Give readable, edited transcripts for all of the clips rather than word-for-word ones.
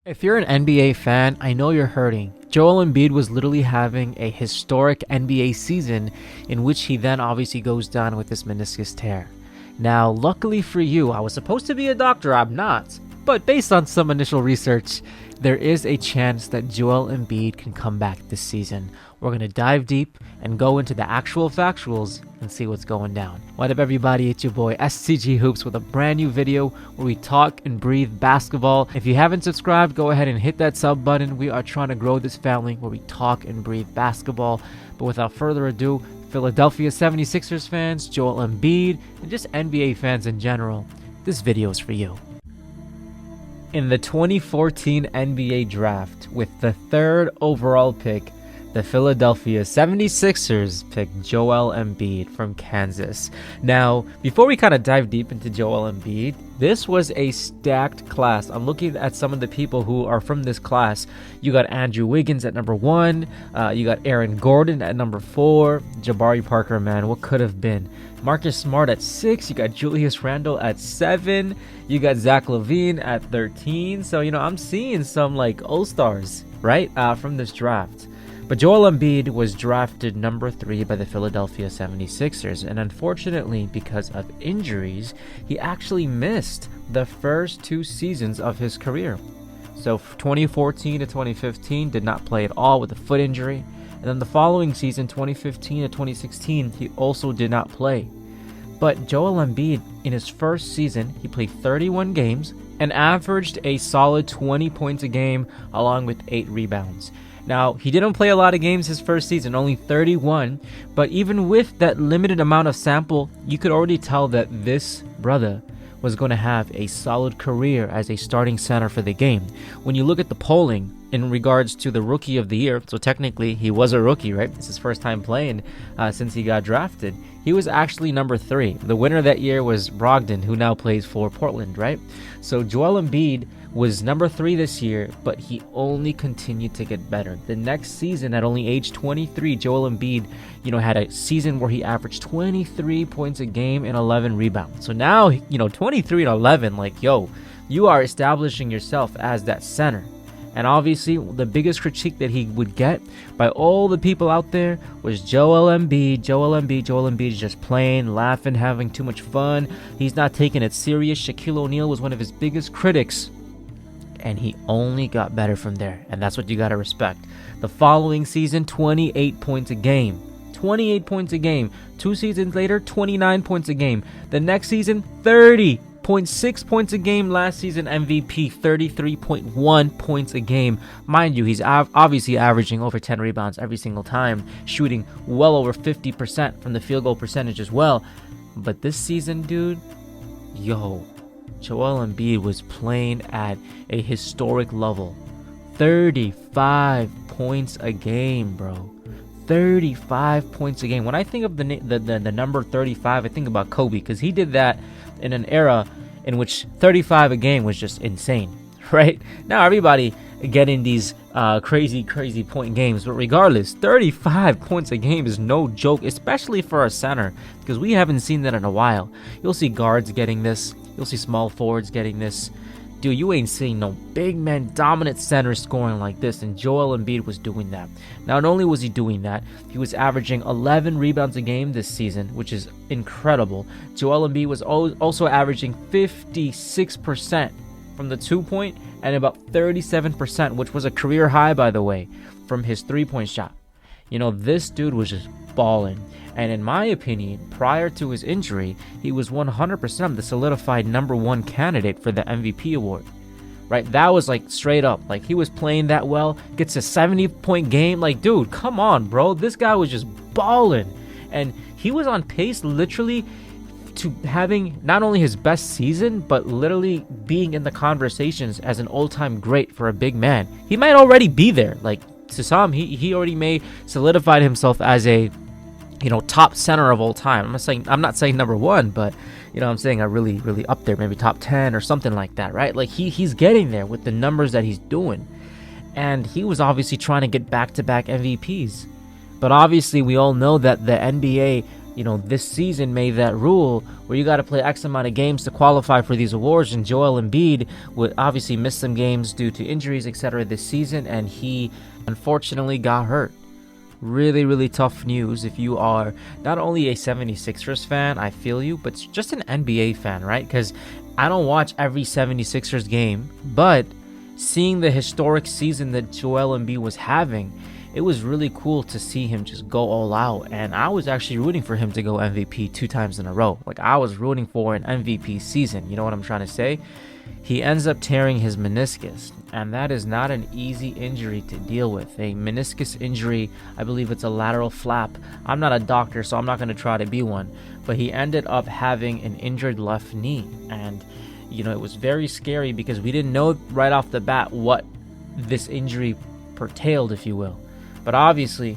If you're an NBA fan, I know you're hurting. Joel Embiid was literally having a historic NBA season in which he then obviously goes down with this meniscus tear. Now, luckily for you, I was supposed to be a doctor, I'm not. But based on some initial research, there is a chance that Joel Embiid can come back this season. We're going to dive deep and go into the actual factuals and see what's going down. What up everybody, it's your boy SCG Hoops with a brand new video where we talk and breathe basketball. If you haven't subscribed, go ahead and hit that sub button. We are trying to grow this family where we talk and breathe basketball. But without further ado, Philadelphia 76ers fans, Joel Embiid, and just NBA fans in general, this video is for you. In the 2014 NBA draft, with the third overall pick, the Philadelphia 76ers picked Joel Embiid from Kansas. Now, before we kind of dive deep into Joel Embiid, this was a stacked class. I'm looking at some of the people who are from this class. You got Andrew Wiggins at number 1. You got Aaron Gordon at number 4. Jabari Parker, man, what could have been? Marcus Smart at 6. You got Julius Randle at 7. You got Zach LaVine at 13. So, I'm seeing some like all-stars, right, from this draft. But Joel Embiid was drafted number 3 by the Philadelphia 76ers, and unfortunately, because of injuries, he actually missed the first 2 seasons of his career. So 2014 to 2015 did not play at all with a foot injury, and then the following season, 2015 to 2016, he also did not play. But Joel Embiid, in his first season, he played 31 games and averaged a solid 20 points a game along with 8 rebounds. Now, he didn't play a lot of games his first season, only 31, but even with that limited amount of sample, you could already tell that this brother was going to have a solid career as a starting center for the game. When you look at the polling in regards to the Rookie of the Year, so technically he was a rookie, right? It's his first time playing since he got drafted. He was actually number 3. The winner that year was Brogdon, who now plays for Portland, right? So Joel Embiid was number 3 this year, but he only continued to get better. The next season, at only age 23, Joel Embiid, had a season where he averaged 23 points a game and 11 rebounds. So now, 23 and 11, you are establishing yourself as that center. And obviously, the biggest critique that he would get by all the people out there was Joel Embiid. Joel Embiid is just playing, laughing, having too much fun. He's not taking it serious. Shaquille O'Neal was one of his biggest critics. And he only got better from there. And that's what you got to respect. The following season, 28 points a game. 28 points a game. 2 seasons later, 29 points a game. The next season, 30.6 points a game. Last season, MVP, 33.1 points a game. Mind you, he's obviously averaging over 10 rebounds every single time, shooting well over 50% from the field goal percentage as well. But this season, dude, Joel Embiid was playing at a historic level. 35 points a game, bro. 35 points a game. When I think of the number 35, I think about Kobe, because he did that in an era in which 35 a game was just insane, right? Now everybody getting these crazy point games, but regardless, 35 points a game is no joke, especially for a center, because we haven't seen that in a while. You'll see guards getting this. You'll see small forwards getting this. Dude, you ain't seeing no big man dominant center scoring like this, and Joel Embiid was doing that. Not only was he doing that, he was averaging 11 rebounds a game this season, which is incredible. Joel Embiid was also averaging 56% from the 2-point and about 37%, which was a career high, by the way, from his 3-point shot. This dude was just balling. And in my opinion, prior to his injury, he was 100% the solidified number 1 candidate for the MVP award. Right? That was straight up. He was playing that well, gets a 70-point game. Dude, come on, bro. This guy was just balling. And he was on pace literally to having not only his best season, but literally being in the conversations as an all-time great for a big man. He might already be there. To some, he already may solidified himself as a top center of all time. I'm not saying number 1, but I'm saying a really up there, maybe top 10 or something like that, right? He's getting there with the numbers that he's doing. And he was obviously trying to get back-to-back MVPs. But obviously we all know that the NBA, this season made that rule where you got to play X amount of games to qualify for these awards, and Joel Embiid would obviously miss some games due to injuries, etc. this season, and he unfortunately got hurt. Really, really tough news if you are not only a 76ers fan, I feel you, but just an NBA fan, right? Because I don't watch every 76ers game, but seeing the historic season that Joel Embiid was having, it was really cool to see him just go all out. And I was actually rooting for him to go MVP 2 times in a row. Like, I was rooting for an MVP season. You know what I'm trying to say? He ends up tearing his meniscus, and that is not an easy injury to deal with. A meniscus injury, I believe it's a lateral flap. I'm not a doctor, so I'm not going to try to be one, but he ended up having an injured left knee, and it was very scary because we didn't know right off the bat what this injury pertailed, if you will. But obviously,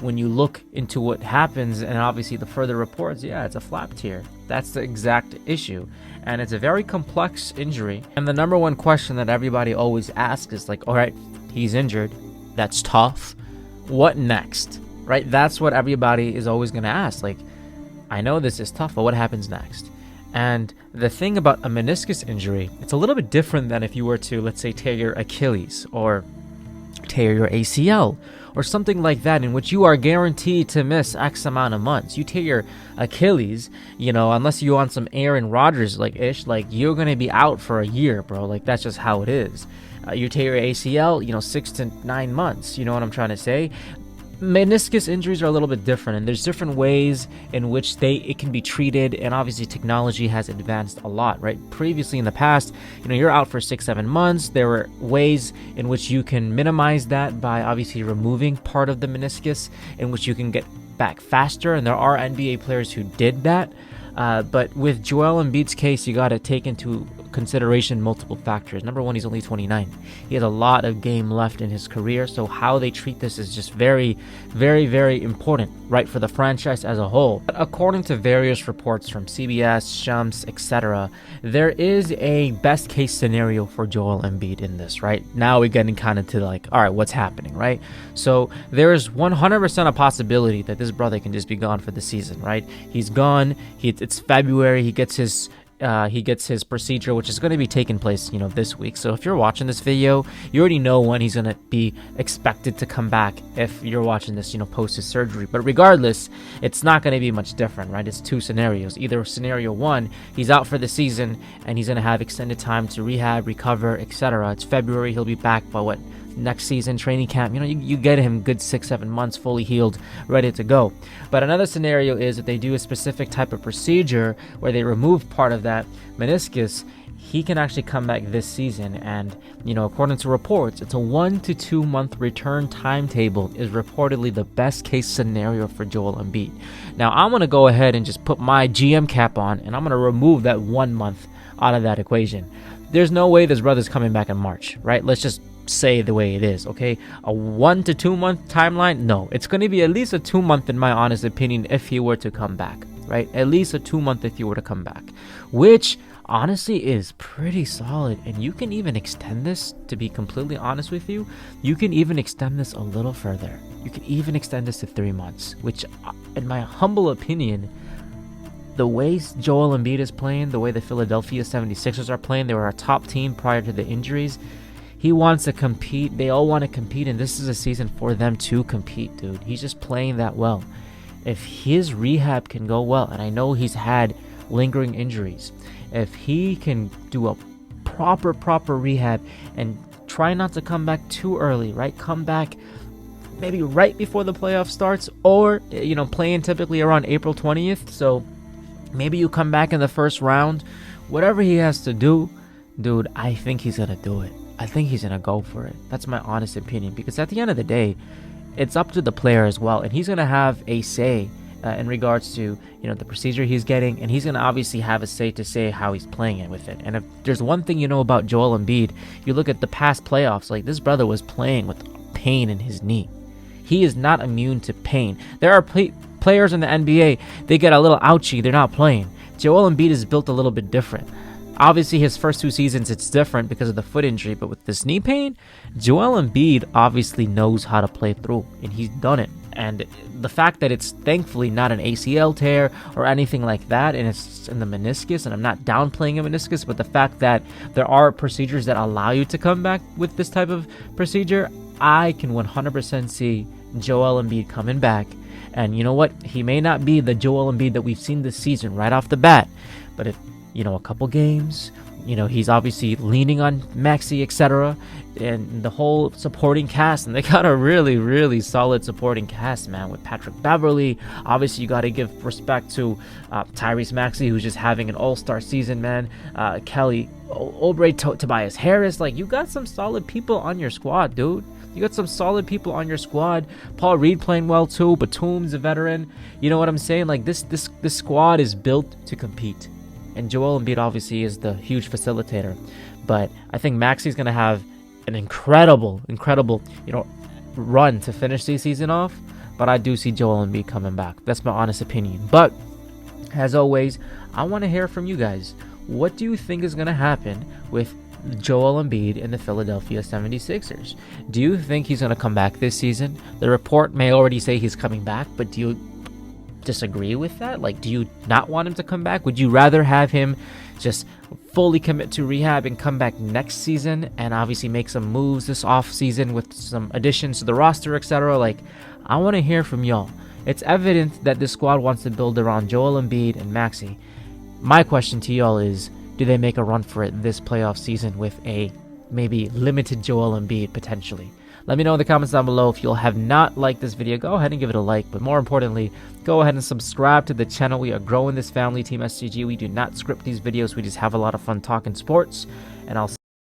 when you look into what happens and obviously the further reports, yeah, it's a flap tear. That's the exact issue. And it's a very complex injury. And the number one question that everybody always asks is like, all right, he's injured. That's tough. What next? Right? That's what everybody is always going to ask. Like, I know this is tough, but what happens next? And the thing about a meniscus injury, it's a little bit different than if you were to, let's say, tear your Achilles or tear your ACL or something like that, in which you are guaranteed to miss X amount of months. You tear your Achilles, unless you on some Aaron Rodgers ish, you're gonna be out for a year, bro. Like, that's just how it is. You tear your ACL, 6 to 9 months. You know what I'm trying to say? Meniscus injuries are a little bit different, and there's different ways in which it can be treated, and obviously technology has advanced a lot, right? Previously in the past, you're out for 6-7 months. There were ways in which you can minimize that by obviously removing part of the meniscus, in which you can get back faster, and there are NBA players who did that. But with Joel Embiid's case, you got to take into consideration multiple factors. Number one, he's only 29. He has a lot of game left in his career, so how they treat this is just very, very, very important, right, for the franchise as a whole. But according to various reports from CBS, Shams, etc., there is a best case scenario for Joel Embiid in this, right? Now we're getting kind of to like, all right, what's happening, right? So there is 100% a possibility that this brother can just be gone for the season, right? He's gone. It's February. He gets his procedure, which is going to be taking place, this week. So if you're watching this video, you already know when he's going to be expected to come back if you're watching this, post his surgery. But regardless, it's not going to be much different, right? It's 2 scenarios. Either scenario 1, he's out for the season and he's going to have extended time to rehab, recover, etc. It's February. He'll be back by next season, training camp. You get him good 6-7 months fully healed, ready to go. But another scenario is if they do a specific type of procedure where they remove part of that meniscus, he can actually come back this season. And according to reports, it's a 1 to 2 month return timetable is reportedly the best case scenario for Joel Embiid. Now I'm going to go ahead and just put my GM cap on, and I'm going to remove that 1 month out of that equation. There's no way this brother's coming back in March, right? Let's just say the way it is, okay? A 1 to 2 month timeline? No, it's going to be at least a 2 month in my honest opinion if he were to come back, right? At least a 2 month if he were to come back, which honestly is pretty solid. And you can even extend this, to be completely honest with you, you can even extend this a little further. You can even extend this to 3 months, which in my humble opinion, the way Joel Embiid is playing, the way the Philadelphia 76ers are playing, they were a top team prior to the injuries. He wants to compete. They all want to compete, and this is a season for them to compete, dude. He's just playing that well. If his rehab can go well, and I know he's had lingering injuries, if he can do a proper rehab and try not to come back too early, right? Come back maybe right before the playoff starts, or, playing typically around April 20th. So maybe you come back in the first round. Whatever he has to do, dude, I think he's going to do it. I think he's going to go for it. That's my honest opinion, because at the end of the day, it's up to the player as well, and he's going to have a say in regards to, the procedure he's getting, and he's going to obviously have a say to say how he's playing it with it. And if there's one thing about Joel Embiid, you look at the past playoffs, like this brother was playing with pain in his knee. He is not immune to pain. There are players in the NBA, they get a little ouchy, they're not playing. Joel Embiid is built a little bit different. Obviously, his first 2 seasons, it's different because of the foot injury. But with this knee pain, Joel Embiid obviously knows how to play through, and he's done it. And the fact that it's thankfully not an ACL tear or anything like that, and it's in the meniscus, and I'm not downplaying a meniscus, but the fact that there are procedures that allow you to come back with this type of procedure, I can 100% see Joel Embiid coming back. And you know what? He may not be the Joel Embiid that we've seen this season right off the bat, but if, a couple games, he's obviously leaning on Maxey, etc., and the whole supporting cast, and they got a really, really solid supporting cast, man, with Patrick Beverley. Obviously, you got to give respect to Tyrese Maxey, who's just having an all-star season, man. Kelly Oubre, Tobias Harris, like, you got some solid people on your squad, dude. You got some solid people on your squad. Paul Reed playing well too. Batum's a veteran. You know what I'm saying? Like, this squad is built to compete. And Joel Embiid obviously is the huge facilitator. But I think Maxey's going to have an incredible, run to finish the season off. But I do see Joel Embiid coming back. That's my honest opinion. But as always, I want to hear from you guys. What do you think is going to happen with Joel Embiid and the Philadelphia 76ers? Do you think he's going to come back this season? The report may already say he's coming back, but do you disagree with that? Like, do you not want him to come back? Would you rather have him just fully commit to rehab and come back next season and obviously make some moves this off season with some additions to the roster, etc.? Like, I want to hear from y'all. It's evident that this squad wants to build around Joel Embiid and Maxey. My question to y'all is, do they make a run for it this playoff season with a maybe limited Joel Embiid potentially? Let me know in the comments down below. If you'll have not liked this video, go ahead and give it a like. But more importantly, go ahead and subscribe to the channel. We are growing this family, Team SCG. We do not script these videos. We just have a lot of fun talking sports. And I'll